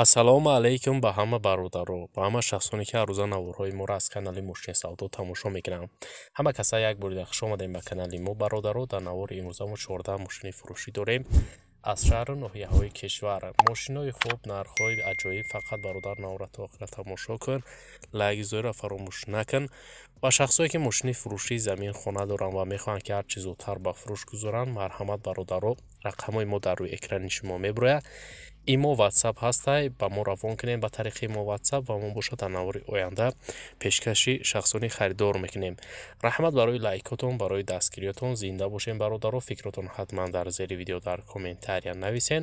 Ассалому алайкум ба ҳама бародаро, ба ҳама шахсоне ки ҳар рӯза наворҳои моро аз канали Мошини Савдо тамошо мекунанд. Ҳама касае як бори хуш омадем ба канали мо бародаро. Дар навори имрӯза мо 14 мошини фурӯшӣ дорем аз шаҳру ноҳияҳои кишвар. Мошинои хуб, нархҳои аҷоиб. Фақат бародар навора то охира тамошо кун, лайк гузориро фаромӯш накун. Ба шахсое ки мошини фурӯшии замин хона доранд ва мехоҳанд ки ҳарчи зудтар ба фурӯш гузоранд, марҳамат бародаро, рақамҳои мо дар рӯи экрани шумо мебурояд. имо ватсап ҳастай, ба мо равон кунем ба тариқи имо ватсап ва мо бошад дар навори оянда пешкаши шахсони харидор мекунем. Раҳмат барои лайкотон, барои дастгириётон. Зинда бошем бародаро. Фикротон ҳатман дар зери видео дар комментария нависен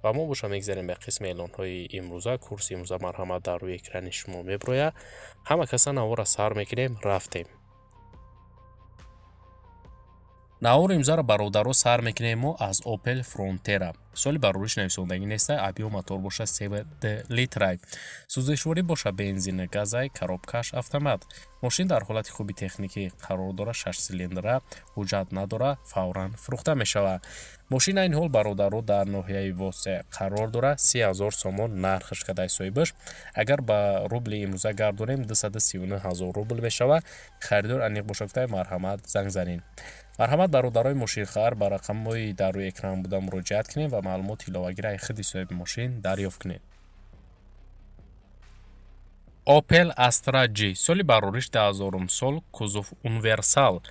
ва мо боша мегзарем ба қисми эълонҳои имрӯза. Курси имрӯза марҳамат дар рӯи экрани шумо мебурояд. ҳама каса навора сар мекунем, рафтем. навори имрӯзаро бародаро сар мекунем мо аз Opel Frontera. соли барориш нависондагӣ нестай, объем мотор боша 3 литрай. сӯзишворӣ боша бензин, газай, коробкаш автомат. мошин дар ҳолати хуби техникӣ қарор дора, 6 силиндра, ҳуҷҷат надора, фавран фурӯхта мешавад. мошина ин ҳол бародаро дар ноҳияи Восеъ қарор дора, 30 000 сомон нархш кадай соҳибаш. агар ба рубли имрӯза гардонем 239 000 рубл мешавад. харидор аниқ бошафтай марҳамат занг занед. марҳамат бародарои мошинхоҳар ба рақамҳои дар рӯи экран буда муроҷиат кунед ва маълумоти иловагиро аз худи соҳиби мошин дарёфт кунед. Opel Astra G соли барориш 2000 сол, кузов универсал.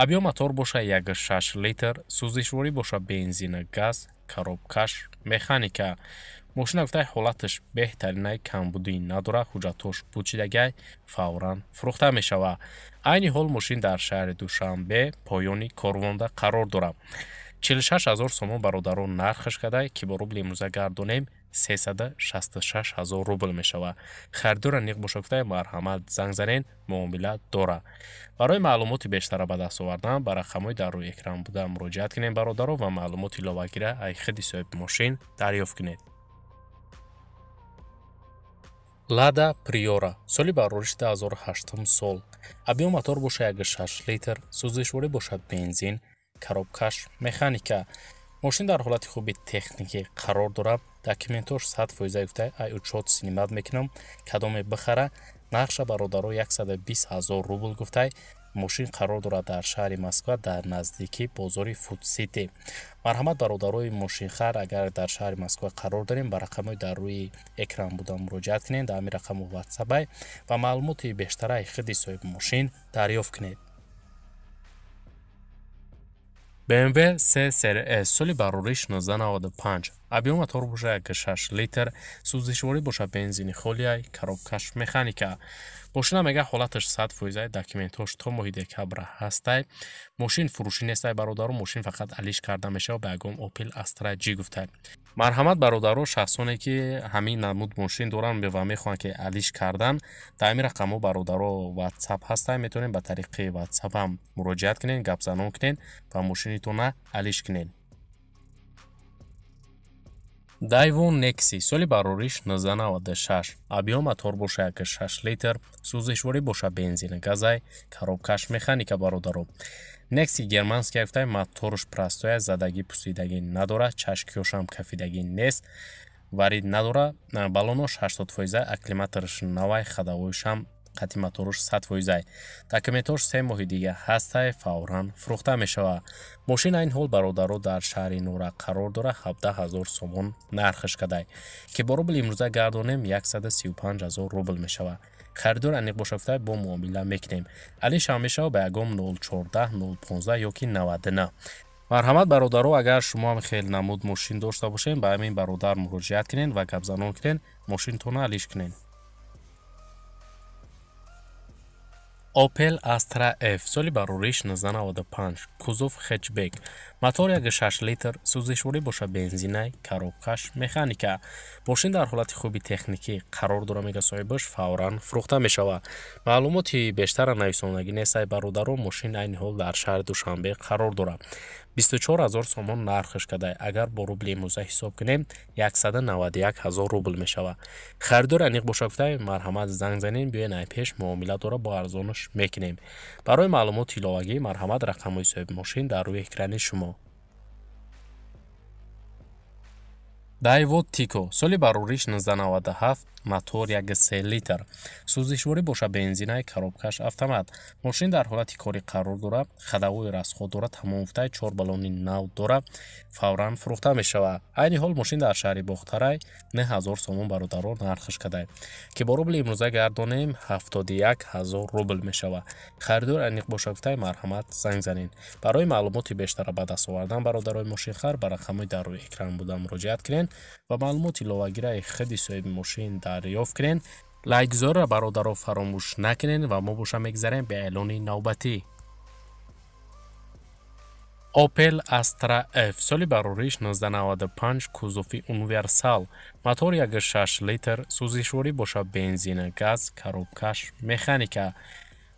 объем мотор боша 1.6 литр, сӯзишворӣ боша бензин, газ, коробкаш, механика. мошина гуфтай ҳолаташ беҳтаринай, камбудӣ надора, ҳуҷҷатош пӯчидагай, фавран фурӯхта мешавад. айни ҳол мошин дар шаҳри Душанбе поёни Корвонда қарор дорад. 46 000 сомон бародаро нархш кадай, ки бо рубли имрӯза гардонем 366 000 рубл мешавад. харидор аниқ боша гуфтай марҳамат занг занен, муомила дора. барои маълумоти бештара ба даст овардан ба рақамҳои дар рӯи экран буда муроҷиат кунед бародаро ва маълумоти иловагиро аз худи соҳиби мошин дарёфт кунед. Lada Priora соли барориш 2008 сол, объем мотор боша 1.6 литр, сӯзишворӣ боша бензин, коробкаш, механика. мошин дар ҳолати хуби техникӣ қарор дорад. документош 100% гуфтай ай учёт синимат мекунам, кадоме бихара. нақша бародаро 120 000 рубл гуфтай. мошин қарор дорад дар шаҳри Москва дар наздикии бозори Фудсити. марҳамат бародарои мошинхар, агар дар шаҳри Москва қарор дорем, ба рақамҳои дар рӯи экран буда муроҷиат кунед, дар ҳамин рақамҳо ватсапай ва маълумоти бештара аз худи соҳиби мошин дарёфт кунед. BMW 3 Series соли барориш 1995, объем мотор боша 1.6 литр, сӯзишворӣ боша бензини холияй, коробкаш, механика. мошина мега ҳолаташ 100%, документош то моҳи декабр ҳастай. мошин фурӯшӣ нестай бародаро, мошин фақат алиш карда мешавад ба ягон Opel Astra G гуфтай. марҳамат бародаро, шахсоне ки ҳамин намуд мошин доранд ва мехоҳанд ки алиш кардан, дар ҳамин рақамҳо бародаро ватсап ҳастай, метавонед ба тариқи ватсапам муроҷиат кунед, гапзанон кунед ва мошинитона алиш кунед. Daiwo Nexi соли барориш 1996, объем мотор боша 1.6 литр, сӯзишворӣ боша бензин, газай, коробкаш, механика бародаро. Nexi германский гуфтай моторш простоя, задагӣ пусидагӣ надора, чашкиёшам кафидагӣ нест, варид надора, балонош 80%, акклиматорш навай, хадавоишам қати моторш 100%. документош 3 моҳи дига ҳастай, фавран фурӯхта мешавад. мошина ин ҳол бародаро дар шаҳри Нура қарор дора, 17 000 сомон нархш кадай, ки бо рубли имрӯза гардонем 135 000 рубл мешавад. харидор аниқ боша гуфтай бо муомила мекунем. алишам мешавад ба ягон 014 015 ёки 99. марҳамат бародаро, агар шумо ҳам хел намуд мошин дошта бошем, ба ҳамин бародар муроҷиат кунед ва гапзанон кунед, мошинтона алиш кунед. Opel Astra F соли барориш 1995, кузов хетчбек, мотор 1.6 литр, сӯзишворӣ боша бензинай, коробкаш, механика. мошин дар ҳолати хуби техникӣ қарор дора, мега соҳибаш фавран фурӯхта мешавад. маълумоти бештара нависондагӣ нестай бародаро, мошин айни ҳол дар шаҳри Душанбе қарор дорад. 24 000 сомон нархш кадай, агар бо рубли имрӯза ҳисоб кунем 191 000 рубл мешавад. харидор аниқ боша гуфтай марҳамат занг занем, биёен ай пеш муомила дора, бо арзонаш мекунем. барои маълумоти иловагӣ марҳамат рақамҳои соҳиби мошин дар рӯи экрани шумо. Daiwo Tico соли барориш 1997 мотор 1.3 литр сӯзишворӣ боша бензинаи коробкаш автомат мошин дар ҳолати корӣ қарор дорад хадавои расход дорад тамом уфтаи 4 баллони нав дорад фавран фурӯхта мешавад айни ҳол мошин дар шаҳри бохтарай 9000 сомон бародаро нархаш кадай ки бо рубли имрӯза гардонем 71000 рубл мешавад харидор аниқ боша гуфтаи марҳамат занг занед барои маълумоти бештара ба даст овардан бародарои мошинхар ба рақамҳои дар рӯи экран буда муроҷиат кунед ва маълумоти иловагираи худи соҳиби мошин дарёфт кунед лайкгузориро бародаро фаромӯш накунед ва мо боша мегзарем ба эълони навбатӣ Opel Astra F соли барориш 1995 кузофи универсал мотор 1.6 литр сӯзишворӣ боша бензин газ коробкаш механика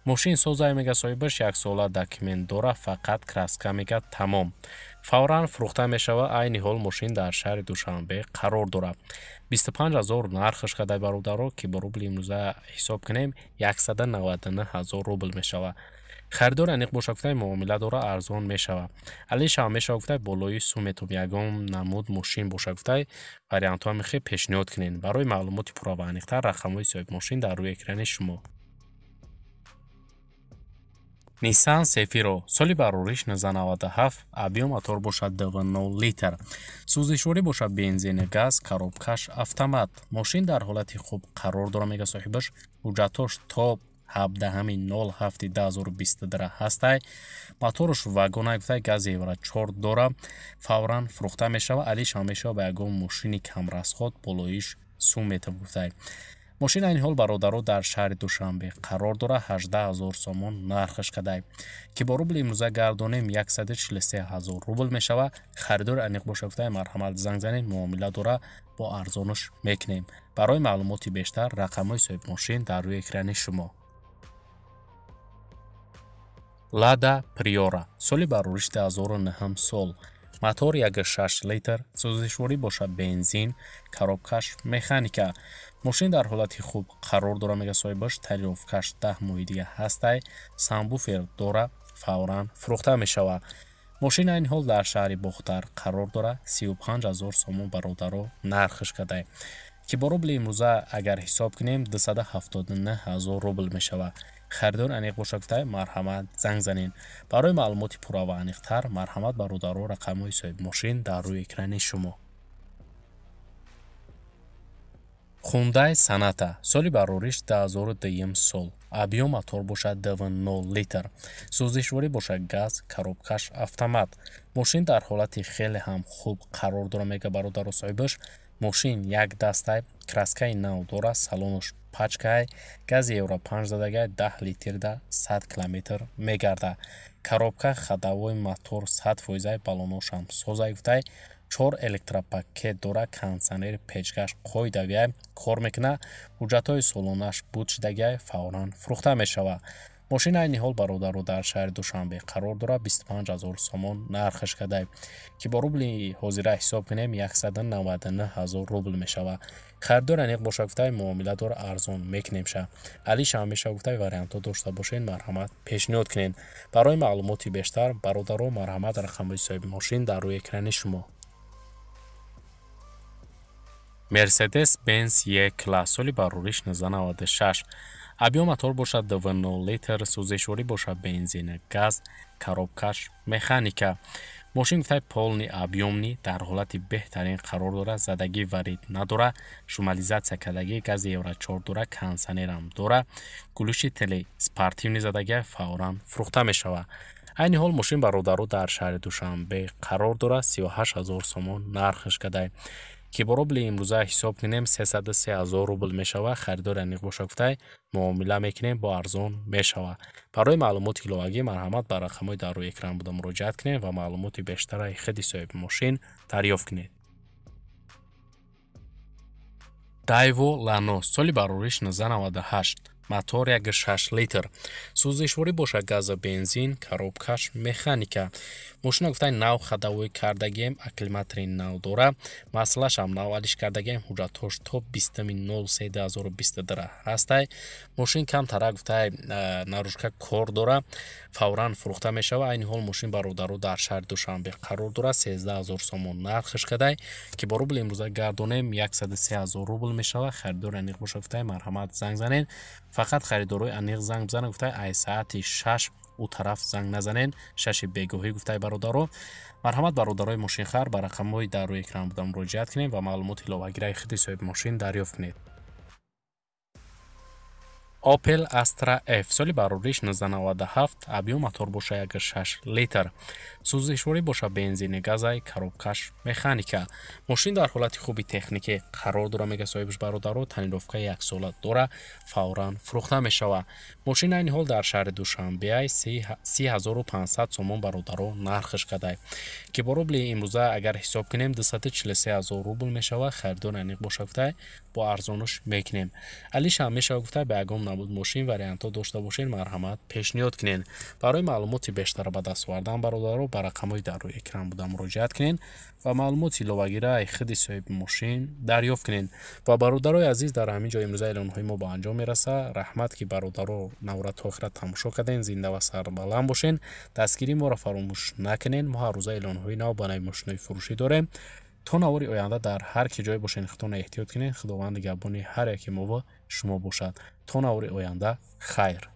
мошин созай мега соҳибаш 1 сола документ дора фақат краска мега тамом фавран фурӯхта мешава айни ҳол мошин дар шаҳри душанбе қарор дорад 25000 нархаш кадай бародаро ки бо рубли имрӯза ҳисоб кунем 199000 рубл мешава харидор аниқ боша гуфтаи муомила дора арзон мешава али шава мешава гуфтаи болои сумметум ягон намуд мошин боша гуфтаи вариантҳои мехи пешниҳод кунед барои маълумоти пурра ва аниқтар рақамҳои соҳиби мошин дар рӯи экрани шумо Nissan Sefiro соли барориш 1997 объем мотор бошад 2.0 литр сӯзишворӣ бошад бензин газ коробкаш автомат мошин дар ҳолати хуб қарор дора мега соҳибаш ҳуҷҷатош то 17.07.2022 ҳастай моторш вагонай гуфтай гази евро 4 дора фавран фурӯхта мешава али шава мешава ба ягон мошини камрасход болоиш сум метавон гуфтай мошин айни ҳол бародаро дар шаҳри душанбе қарор дора 18000 сомон нархаш кадай ки бо рубли имрӯза гардонем 143000 рубл мешава харидор аниқ боша гуфтай марҳамат занг занед муомила дора бо арзонаш мекунем барои маълумоти бештар рақамҳои соҳиби мошин дар рӯи экрани шумо Lada Priora соли барориш 2009 сол мотор 1.6 литр сӯзишворӣ боша бензин коробкаш механика мошин дар ҳолати хуб қарор дора мега соҳибаш тарёфткаш 10 моҳи дига ҳастай самбуфер дора фавран фурӯхта мешава мошин айни ҳол дар шаҳри бохтар қарор дора 35000 сомон бародаро нархаш кадай ки бо рубли имрӯза агар ҳисоб кунем 279000 рубл мешава харидор аниқ боша гуфтай марҳамат занг занед барои маълумоти пурра ва аниқтар марҳамат бародаро рақамҳои соҳиби мошин дар рӯи экрани шумо Hyundai Sonata соли барориш 2002 сол объем мотор бошад 2.0 литр сӯзишворӣ бошад газ коробкаш автомат мошин дар ҳолати хеле ҳам хуб қарор дора мега бародаро соҳибаш мошин як дастай краскаи нав дора салонаш пачкай гази евро 5 задагай 10 литрда 100 км мегарда коробка хадавои мотор 100% баллоношам созай гуфтай 4 электропакет дора кондитсионери печкаш қоидавиай кор мекуна ҳуҷҷатҳои солонаш буд шидагиай фавран фурӯхта мешава мошин айни ҳол бародаро дар шаҳри душанбе қарор дора 25000 сомон нархаш кадай ки бо рубли ҳозира ҳисоб кунем 199000 рубл мешава харидор аниқ боша гуфтай муомила дора арзон мекунемша али шава мешава гуфтай вариантҳо дошта бошед марҳамат пешниҳод кунед барои маълумоти бештар бародаро марҳамат рақамҳои соҳиби мошин дар рӯи экрани шумо Mercedes-Benz E-Class соли барориш 1996 объем мотор бошад 2.0 литр сӯзишворӣ бошад бензин газ коробкаш механика мошин гуфтай полни объемни дар ҳолати беҳтарин қарор дора задагӣ варид надора шумализатсия кардагӣ гази евро 4 дора кондитсионерам дора гулӯши теле спортивни задагиай фавран фурӯхта мешава айни ҳол мошин бародаро дар шаҳри душанбе қарор дора 38000 сомон нархаш кадай ки бо рубли имрӯза ҳисоб кунем 303000 рубл мешава харидор аниқ боша гуфтай муомила мекунем бо арзон мешава барои маълумоти иловагӣ марҳамат ба рақамҳои дар рӯи экран буда муроҷиат кунед ва маълумоти бештараи худи соҳиби мошин дарёфт кунед Daiwo Lanos соли барориш 1998 мотор 1.6 литр, сӯзишворӣ бошад газа бензин, коробкаш механика. Мошина гуфтаи нав хадавои кардагием, акклиматори нав дора, масъалашам навъалиш кардагием, ҳуҷҷатҳош то 20.03.2022 ҳастай. Мошин камтара гуфтаи нарӯшка кор дора, фавран фурӯхта мешава. Айни ҳол мошин бародаро дар шаҳри Душанбе қарор дора, 13000 сомон нархаш кадай, ки бо рубли имрӯза гардонем 130,000 рубл мешава. Харидори аниқ боша гуфтаи марҳамат занг занен. Фақат харидорои аниқ занг бизанен, гуфтаи ай соати 6 у тараф занг назанен, 6 бегоҳӣ гуфтаи бародаро. марҳамат бародарои мошинхар ба рақамҳои дар рӯи экран буда муроҷиат кунед ва маълумоти иловагираи худи соҳиби мошин дарёфт кунед. Opel Astra F соли барориш 1997, объем мотор боша 1.6 литр, сӯзишворӣ боша бензини газай, коробкаш механика. мошин дар ҳолати хуби техникӣ қарор дора, мега соҳибаш бародаро. танировка 1 сола дора, фавран фурӯхта мешава. мошин айни ҳол дар шаҳри Душанбеай 30500 сомон бародаро нархаш кадай, ки бо рубли имрӯза агар ҳисоб кунем 243000 рубл мешава. харидори аниқ боша гуфтай бо арзонуш мекунем. алишам мешава гуфтай ба ягон набуд мошин вариантҳо дошта бошед, марҳамат пешниҳод кунед. барои маълумоти бештар ба даст овардан бародаро ба рақамҳои дар рӯи экран буда муроҷиат кунед ва маълумоти иловагираи худи соҳиби мошин дарёфт кунед. ва бародарои азиз, дар ҳамин ҷо имрӯза эълонҳои мо ба анҷом мераса. раҳмат ки бародаро навра то охира тамошо карден. зинда ва сарбаланд бошен. дастгирии моро фаромӯш накунед. мо ҳар рӯза эълонҳои нав ба нави мошинои фурӯшӣ дорем. то навори оянда дар ҳар ки ҷое бошен, худтона эҳтиёт кунед. худованд нигаҳбони ҳар яки мо ва шумо бошад. то навори оянда хайр.